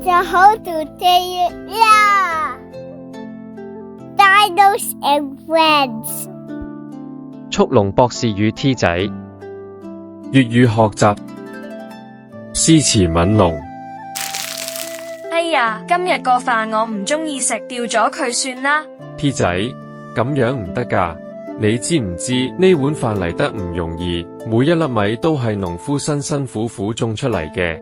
So how to say it? Yeah! Dinos and Friends 速龍博士與 T 仔粵語學習詩詞憫農。哎呀，今日個飯我唔鍾意食，掉咗佢算啦。 T 仔，咁樣唔得㗎，你知唔知呢碗飯嚟得唔容易，每一粒米都係農夫辛辛苦苦種出嚟嘅。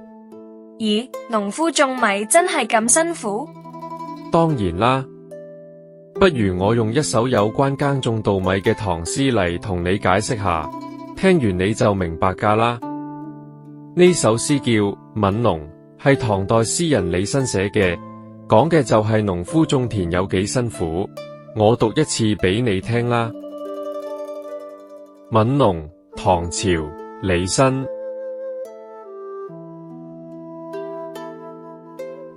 咦，農夫種米真係咁辛苦？當然啦，不如我用一首有關耕種稻米嘅唐詩嚟同你解釋下，聽完你就明白㗎啦。呢首詩叫《憫農》，係唐代詩人李紳寫嘅，講嘅就係農夫種田有幾辛苦。我讀一次俾你聽啦。《憫農》唐朝李紳。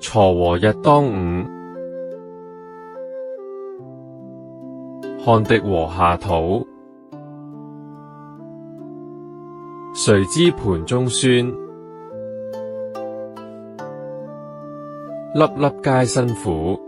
鋤禾日當午，汗滴禾下土。誰知盤中飧，粒粒皆辛苦。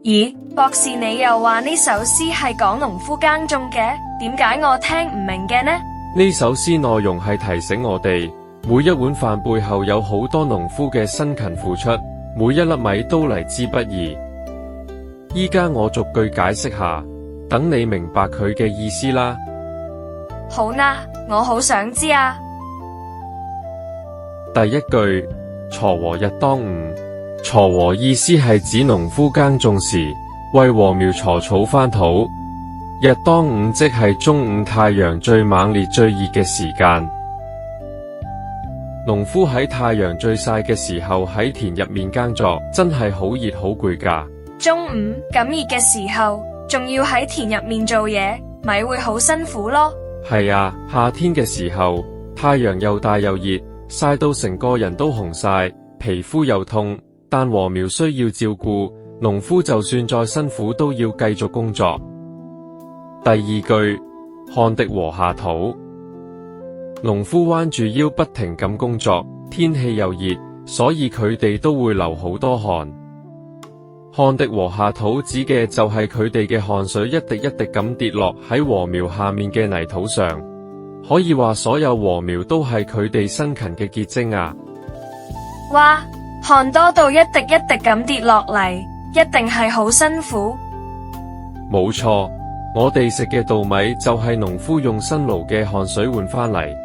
咦，博士你又話呢首詩係講農夫耕種嘅，點解我聽唔明嘅呢？呢首詩內容係提醒我哋，每一碗飯背後有好多農夫嘅辛勤付出，每一粒米都嚟之不易。依家我逐句解釋下，等你明白佢嘅意思啦。好啦，我好想知啊。第一句，鋤禾日當午。鋤禾意思係指農夫耕種時為禾苗鋤草翻土。日當午即係中午太陽最猛烈最熱嘅時間。農夫喺太陽最曬嘅時候喺田入面耕作，真係好熱好攰㗎。中午咁熱嘅時候，仲要喺田入面做嘢，咪會好辛苦咯。係啊，夏天嘅時候，太陽又大又熱，曬到成個人都紅晒，皮膚又痛，但禾苗需要照顧，農夫就算再辛苦都要繼續工作。第二句，汗滴禾下土。農夫彎住腰不停咁工作，天氣又熱，所以佢哋都會流好多汗。汗滴禾下土指嘅就係佢哋嘅汗水一滴一滴咁跌落喺禾苗下面嘅泥土上，可以話所有禾苗都係佢哋辛勤嘅結晶啊！哇，汗多到一滴一滴咁跌落嚟，一定係好辛苦。冇錯，我哋食嘅稻米就係農夫用辛勞嘅汗水換返嚟，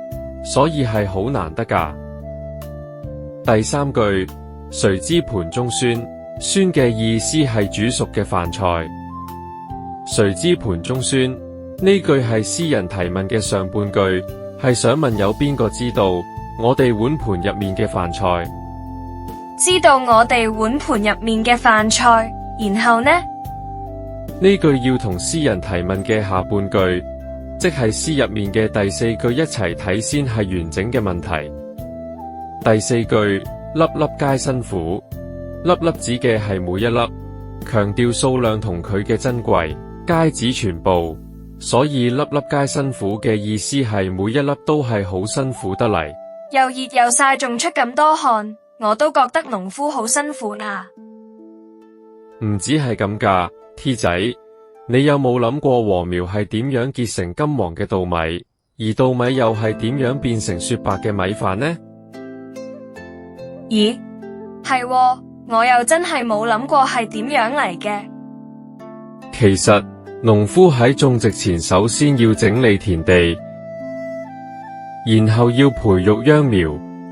所以係好難得㗎。第三句，誰知盤中飧。飧嘅意思係煮熟嘅飯菜。誰知盤中飧，呢句係詩人提問嘅上半句，係想問有邊個知道我哋碗盤入面嘅飯菜？知道我哋碗盤入面嘅飯菜，然後呢？呢句要同詩人提問嘅下半句，即係詩入面嘅第四句一齊睇先係完整嘅問題。第四句，粒粒皆辛苦。粒粒指嘅係每一粒，強調數量同佢嘅珍貴，皆指全部，所以粒粒皆辛苦嘅意思係每一粒都係好辛苦得嚟。又熱又曬，仲出咁多汗，我都覺得農夫好辛苦啊。唔止係咁㗎，T 仔，你有冇諗過禾苗係點樣結成金黃嘅稻米，而稻米又係點樣變成雪白嘅米飯呢？咦，係喎，我又真係冇諗過係點樣嚟嘅。其實農夫喺種植前首先要整理田地，然後要培育秧苗，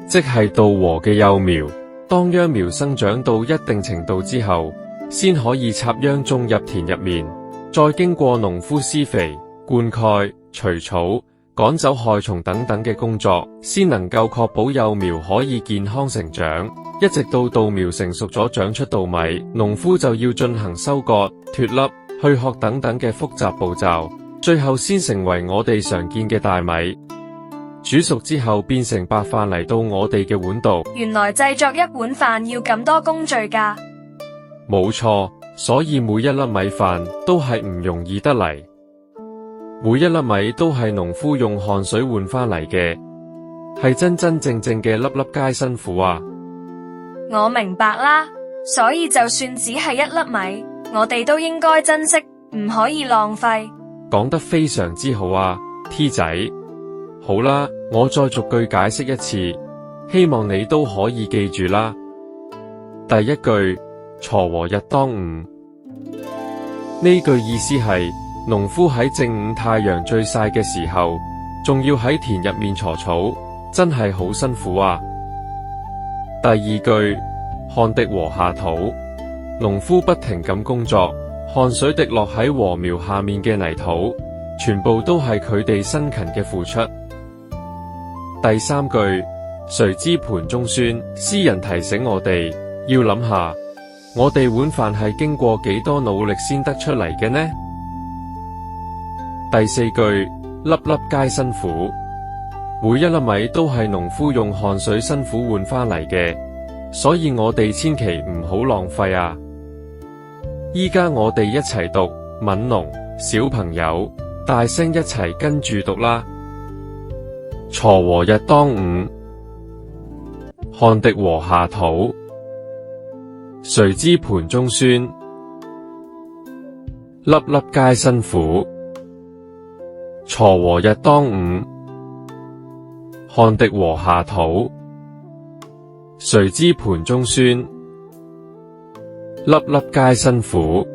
即係稻禾嘅幼苗。當秧苗生長到一定程度之後，先可以插秧種入田入面，再經過農夫施肥、灌溉、除草、趕走害蟲等等嘅工作，先能夠確保幼苗可以健康成長。一直到稻苗成熟咗長出稻米，農夫就要進行收割、脫粒、去殼等等嘅複雜步驟，最後先成為我哋常見嘅大米。煮熟之後變成白飯嚟到我哋嘅碗度。原來製作一碗飯要咁多工序㗎。冇錯，所以每一粒米飯都係唔容易得嚟。每一粒米都係農夫用汗水換返嚟嘅。係真真正正嘅粒粒皆辛苦啊！我明白啦，所以就算只係一粒米，我哋都應該珍惜，唔可以浪費。講得非常之好啊 ，T 仔。好啦，我再逐句解釋一次，希望你都可以記住啦。第一句，鋤禾日當午，呢句意思係農夫喺正午太陽最曬嘅時候，仲要喺田入面鋤草，真係好辛苦啊。第二句，汗滴禾下土，農夫不停咁工作，汗水滴落喺禾苗下面嘅泥土，全部都係佢哋辛勤嘅付出。第三句，誰知盤中餐，詩人提醒我哋要諗下，我哋碗飯係經過幾多努力先得出嚟嘅呢？第四句，粒粒皆辛苦，每一粒米都係農夫用汗水辛苦換翻嚟嘅，所以我哋千祈唔好浪費啊！依家我哋一齊讀《憫農》，小朋友大聲一齊跟住讀啦！鋤禾日當午，汗滴禾下土，誰知盤中餐，粒粒皆辛苦。鋤禾日當午，汗滴禾下土，誰知盤中餐，粒粒皆辛苦。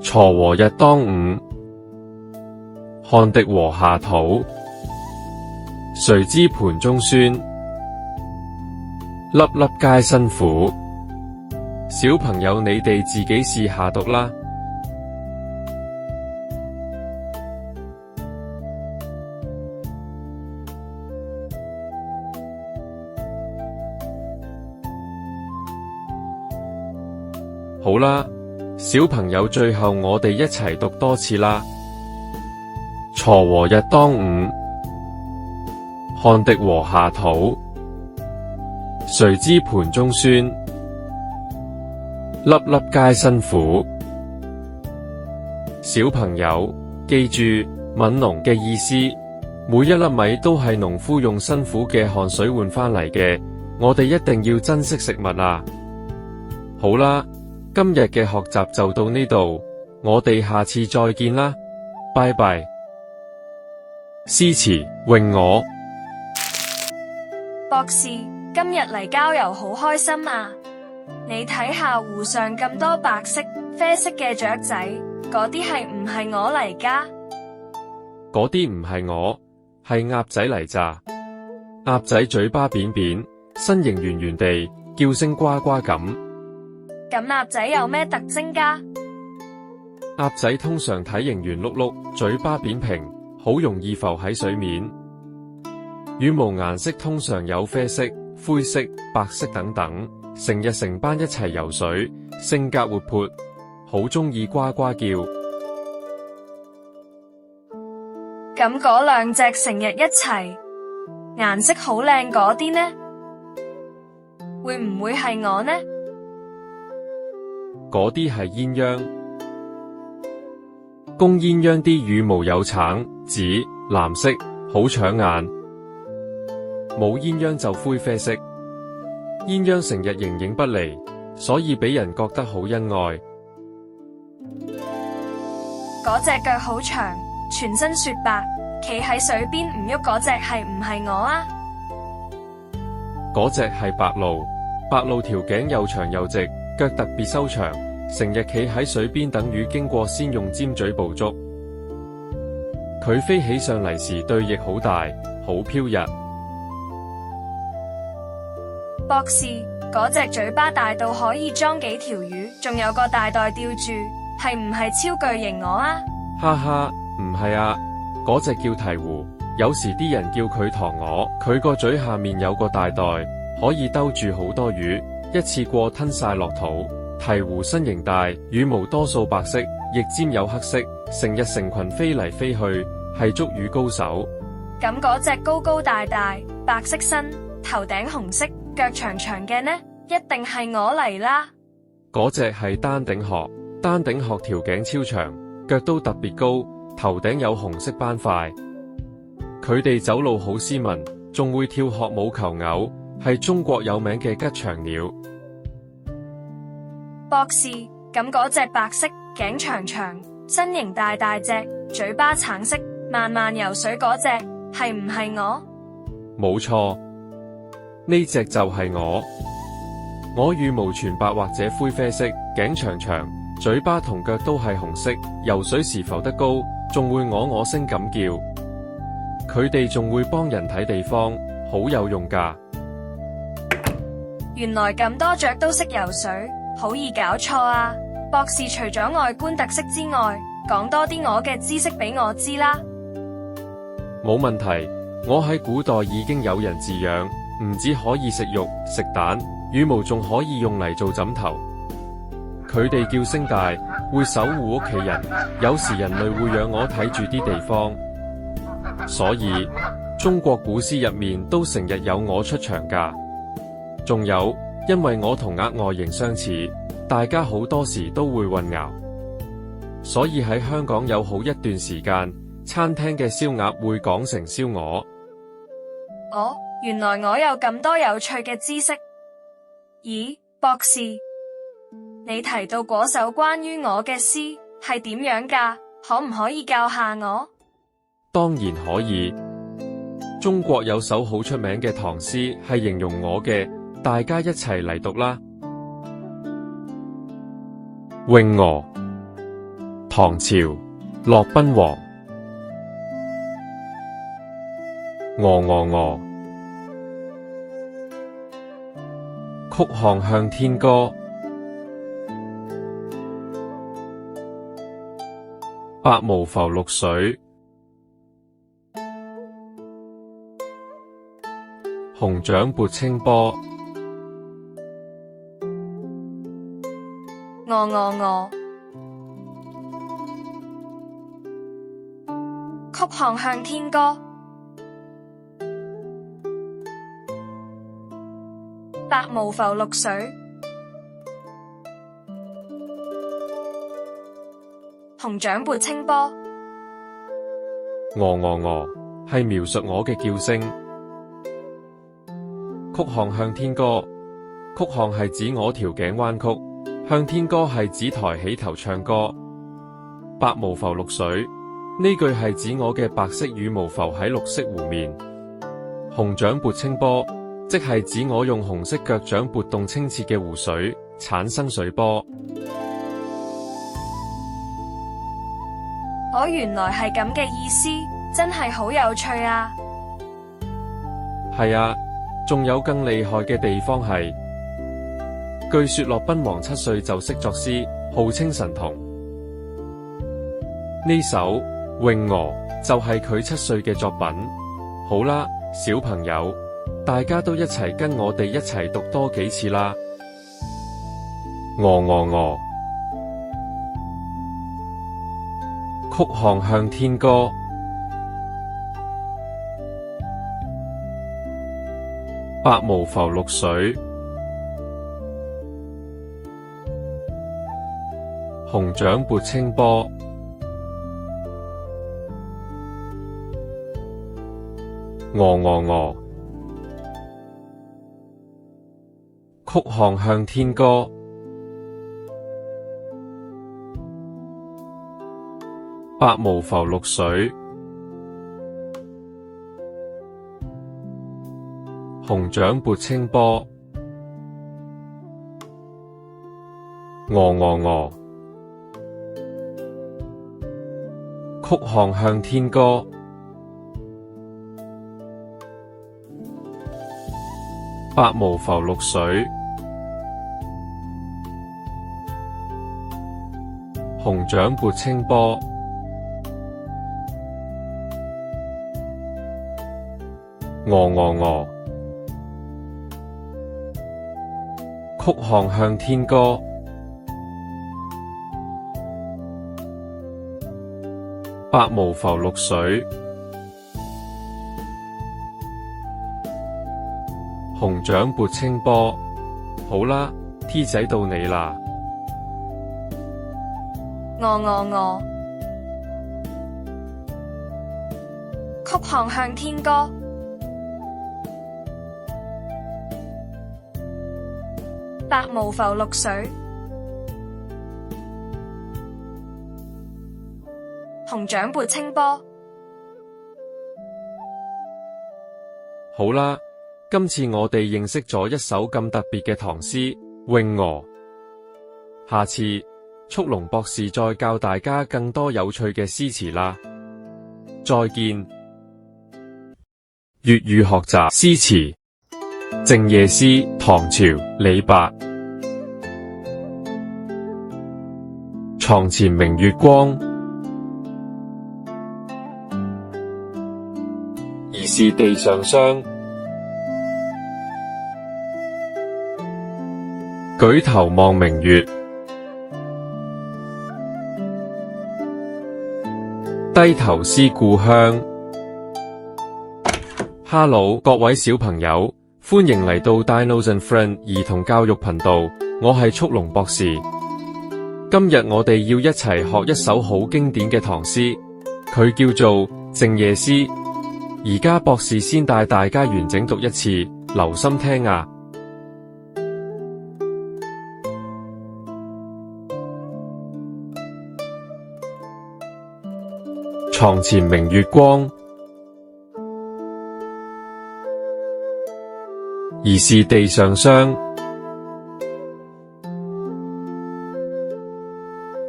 鋤禾日當午，汗滴禾下土，誰知盤中餐，粒粒皆辛苦。小朋友，你哋自己試下讀啦。好啦，小朋友，最後我哋一齊讀多次啦。鋤禾日當午，汗滴禾下土，誰知盤中餐，粒粒皆辛苦。小朋友，記住憫農嘅意思，每一粒米都係農夫用辛苦嘅汗水換翻嚟嘅，我哋一定要珍惜食物啊！好啦，今日嘅學習就到呢度，我哋下次再見啦，拜拜。詩詞詠我，博士，今日嚟郊遊好開心啊！你睇下湖上咁多白色、啡色嘅雀仔，嗰啲係唔係我嚟㗎？嗰啲唔係我，係鴨仔嚟咋。鴨仔嘴巴扁扁，身形圓圓地，叫聲呱呱咁。咁鴨仔有咩特徵㗎？鴨仔通常體型圓碌碌，嘴巴扁平，好容易浮喺水面。羽毛顏色通常有啡色、灰色、白色等等，成日成班一齊游水，性格活潑，好鍾意呱呱叫。咁嗰兩隻成日一齊，顏色好靚嗰啲呢？會唔會係我呢？嗰啲係鴛鴦。公鴛鴦啲羽毛有橙、紫、藍色，好搶眼。母鴛鴦就灰啡色。鴛鴦成日形影不離，所以俾人覺得好恩愛。嗰隻腳好長，全身雪白，企喺水邊唔喐嗰隻係唔係我啊？嗰隻係白鷺。白鷺條頸又長又直，腳特別修長，成日企喺水邊等魚經過先用尖嘴捕捉。佢飛起上嚟時對翼好大，好飄逸。博士，嗰隻嘴巴大到可以裝幾條魚，仲有個大袋吊住，係唔係超巨型鵝啊？哈哈，唔係啊，嗰隻叫鵜鶘，有時啲人叫佢塘鵝。佢個嘴下面有個大袋，可以兜住好多魚，一次過吞晒落肚。鵜鶘身形大，羽毛多數白色，翼尖有黑色，成日成群飛嚟飛去，係捉魚高手。咁嗰隻高高大大，白色身，頭頂紅色，腳長長嘅呢？一定係我嚟啦！嗰隻係丹頂鶴。丹頂鶴條頸超長，腳都特別高，頭頂有紅色斑塊。佢哋走路好斯文，仲會跳學舞求偶，係中國有名嘅吉祥鳥。博士，咁嗰隻白色、頸長長、身形大大隻、嘴巴橙色、慢慢游水嗰隻，係唔係我？冇錯，呢隻就係我。我羽毛全白或者灰啡色，頸長長，嘴巴同腳都係紅色，游水時浮得高，仲會我聲咁叫。佢哋仲會幫人睇地方，好有用㗎。原來咁多雀都識游水，好易搞錯啊！博士除咗外觀特色之外，講多啲我嘅知識俾我知啦。冇問題，我喺古代已經有人飼養，唔止可以食肉食蛋，羽毛仲可以用嚟做枕頭。佢哋叫聲大，會守護屋企人，有時人類會養我睇住啲地方。所以中國古詩入面都成日有我出場㗎。仲有，因為我同鴨外形相似，大家好多時都會混淆，所以喺香港有好一段時間，餐廳嘅燒鴨會講成燒鵝。哦，原來我有咁多有趣嘅知識。咦，博士，你提到嗰首關於我嘅詩係點樣㗎？可唔可以教下我？當然可以。中國有首好出名嘅唐詩係形容我嘅，大家一齊嚟讀啦。詠鵝，唐朝，駱賓王。鵝，曲項向天歌，白毛浮綠水。熊掌撥清波，鵝，曲項向天歌，白毛浮綠水，熊掌撥清波。鵝係描述我嘅叫聲。曲項向天歌，曲項係指我條頸彎曲，向天歌係指抬起頭唱歌。白毛浮綠水，呢句係指我嘅白色羽毛浮喺綠色湖面。熊掌撥清波，即係指我用紅色腳掌撥動清澈嘅湖水，產生水波。我原來係咁嘅意思，真係好有趣啊！係啊。仲有更厲害嘅地方係，據說駱賓王7歲就識作詩，號稱神童。呢首詠鵝就係佢7歲嘅作品。好啦，小朋友，大家都一齊跟我哋一齊讀多幾次啦。鵝，曲項向天歌，白毛浮綠水，熊掌撥清波。鵝，曲項向天歌，白毛浮綠水，熊掌撥清波。鵝，曲項向天歌，白毛浮綠水，熊掌撥清波。鵝，曲項向天歌，白毛浮綠水，熊掌撥清波。好啦，T 仔到你啦。鵝，曲項向天歌，白毛浮綠水。紅掌撥清波。好啦，今次我哋認識咗一首咁特別嘅唐詩《詠鵝》，下次速龍博士再教大家更多有趣嘅詩詞啦。再見。粵語學習詩詞。靜夜思，唐朝，李白。床前明月光，疑是地上霜。舉頭望明月，低頭思故鄉。Hello， 各位小朋友，歡迎嚟到 Dinos and Friends 兒童教育頻道，我係速龍博士。今日我哋要一齊學一首好經典嘅唐詩，佢叫做《靜夜思》。而家博士先帶大家完整讀一次，留心聽啊！床前明月光，疑是地上霜。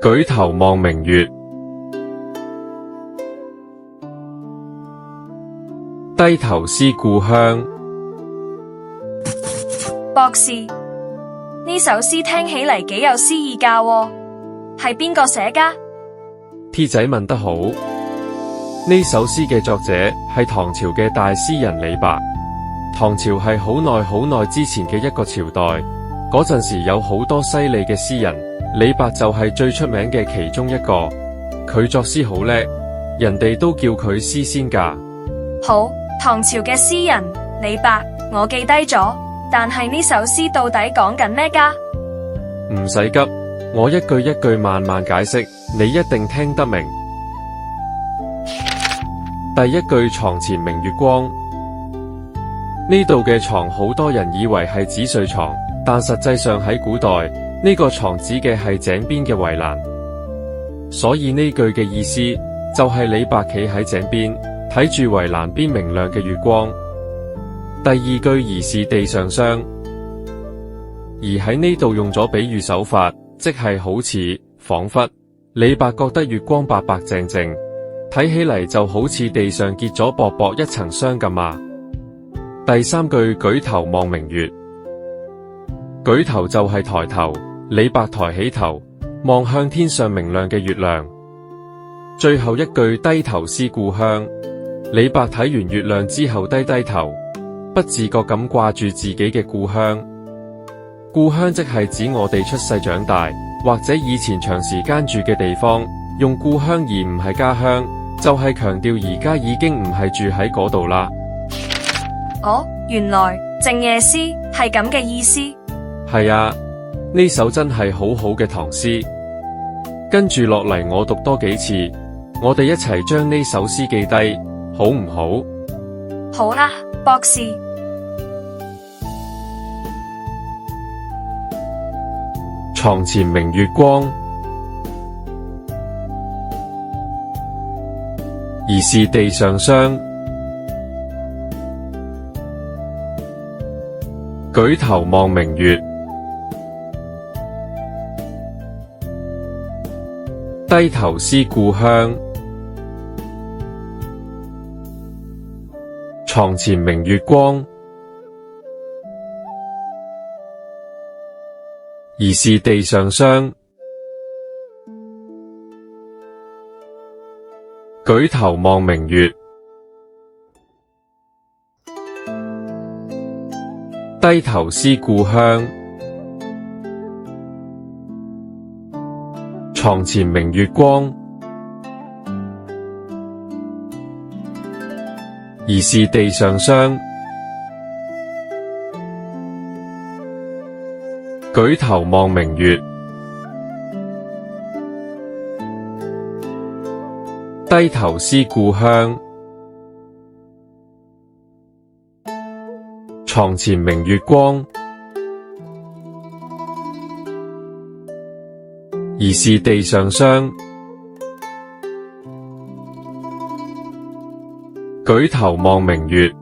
舉頭望明月，低頭思故鄉。博士，呢首詩聽起嚟幾有詩意㗎喎，係邊個寫㗎？T 仔問得好，呢首詩嘅作者係唐朝嘅大詩人李白。唐朝係好耐之前嘅一個朝代，嗰陣時有好多犀利嘅詩人，李白就係最出名嘅其中一個。佢作詩好叻，人哋都叫佢詩仙㗎。好，唐朝嘅詩人李白，我記低咗，但係呢首詩到底講緊咩㗎？唔使急，我一句一句慢慢解釋，你一定聽得明。第一句床前明月光，呢度嘅床好多人以為係指睡床，但實際上喺古代，呢個床指嘅係井邊嘅圍欄，所以呢句嘅意思就係李白企喺井邊睇住圍欄邊明亮嘅月光。第二句疑是地上霜，而喺呢度用咗比喻手法，即係好似仿佛李白覺得月光白白淨淨，睇起嚟就好似地上結咗薄薄一層霜咁啊。第三句舉頭望明月，舉頭就係抬頭，李白抬起頭望向天上明亮嘅月亮。最後一句低頭思故鄉，李白睇完月亮之後低低頭，不自覺咁掛住自己嘅故鄉。故鄉即係指我哋出世長大或者以前長時間住嘅地方，用故鄉而唔係家鄉，就係強調而家已經唔係住喺嗰度啦。哦，原來靜夜思係咁嘅意思。係啊，呢首真係好好嘅唐詩。跟住落嚟我讀多幾次，我哋一齊將呢首詩記低，好唔好？好啦，博士。床前明月光，疑是地上霜。舉頭望明月，低頭思故鄉。床前明月光，疑是地上霜。舉頭望明月，低頭思故鄉。床前明月光，疑是地上霜。舉頭望明月，低頭思故鄉。床前明月光，疑是地上霜。舉頭望明月，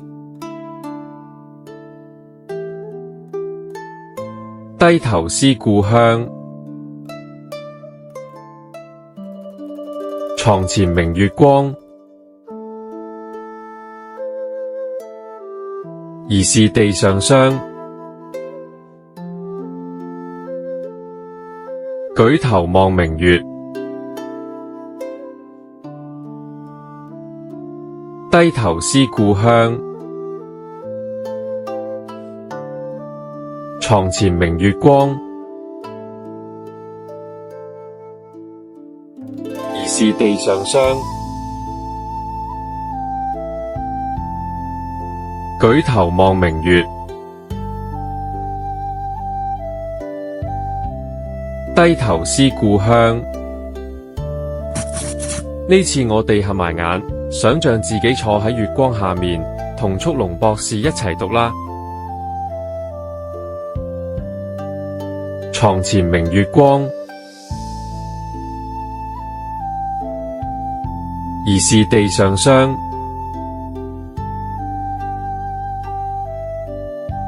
低頭思故鄉。床前明月光，疑是地上霜。舉頭望明月，低頭思故鄉。床前明月光，疑是地上霜。舉頭望明月，低頭思故鄉。呢次我哋合埋眼，想象自己坐喺月光下面，同速龍博士一齊讀啦。床前明月光，疑是地上霜。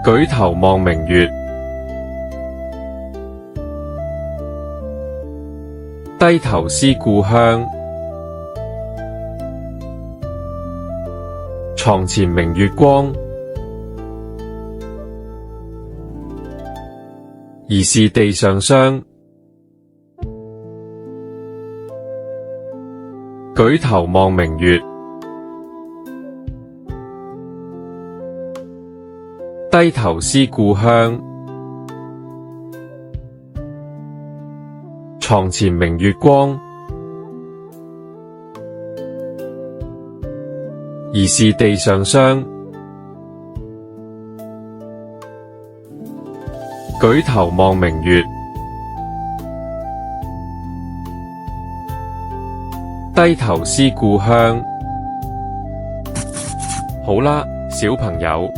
舉頭望明月，低頭思故鄉。床前明月光，疑是地上霜。舉頭望明月，低頭思故鄉。床前明月光，疑是地上霜。舉頭望明月，低頭思故鄉。好啦，小朋友，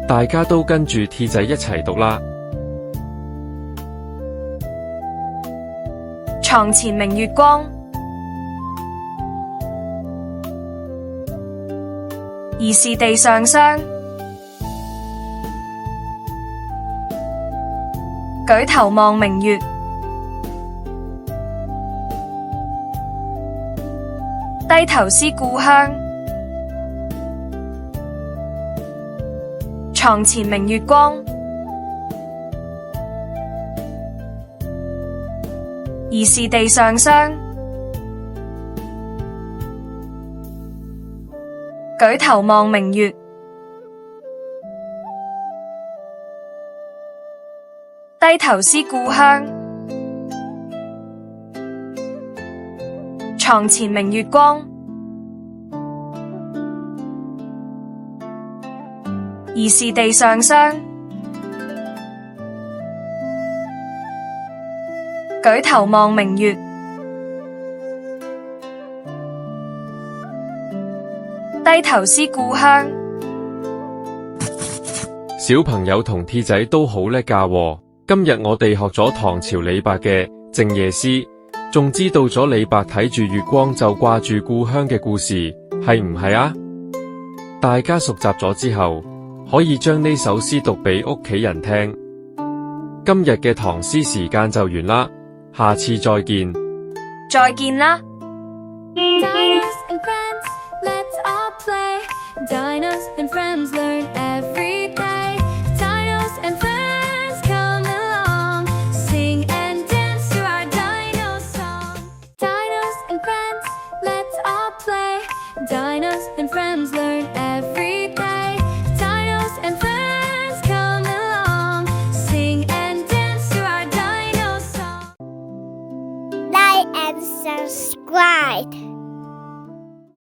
大家都跟住 T 仔一齊讀啦。床前明月光，疑是地上霜。舉頭望明月，低頭思故鄉。床前明月光，疑是地上霜。舉頭望明月，低頭思故鄉。床前明月光，疑是地上霜。舉頭望明月，低頭思故鄉。小朋友同 T 仔都好叻㗎喎。今日我哋學咗唐朝李白嘅《靜夜思》，仲知道咗李白睇住月光就掛住故鄉嘅故事，係唔係啊？大家熟習咗之後，可以將呢首詩讀俾屋企人聽。今日嘅唐詩時間就完啦，下次再見。再見啦。Dinos and friends, let's all play. Dinos and friends learn every day. Dinos and friends come along, sing and dance to our dino song. Dinos and friends, let's all play. Dinos and friends learn every day. Dinos and friends come along, sing and dance to our dino song. Like and subscribe.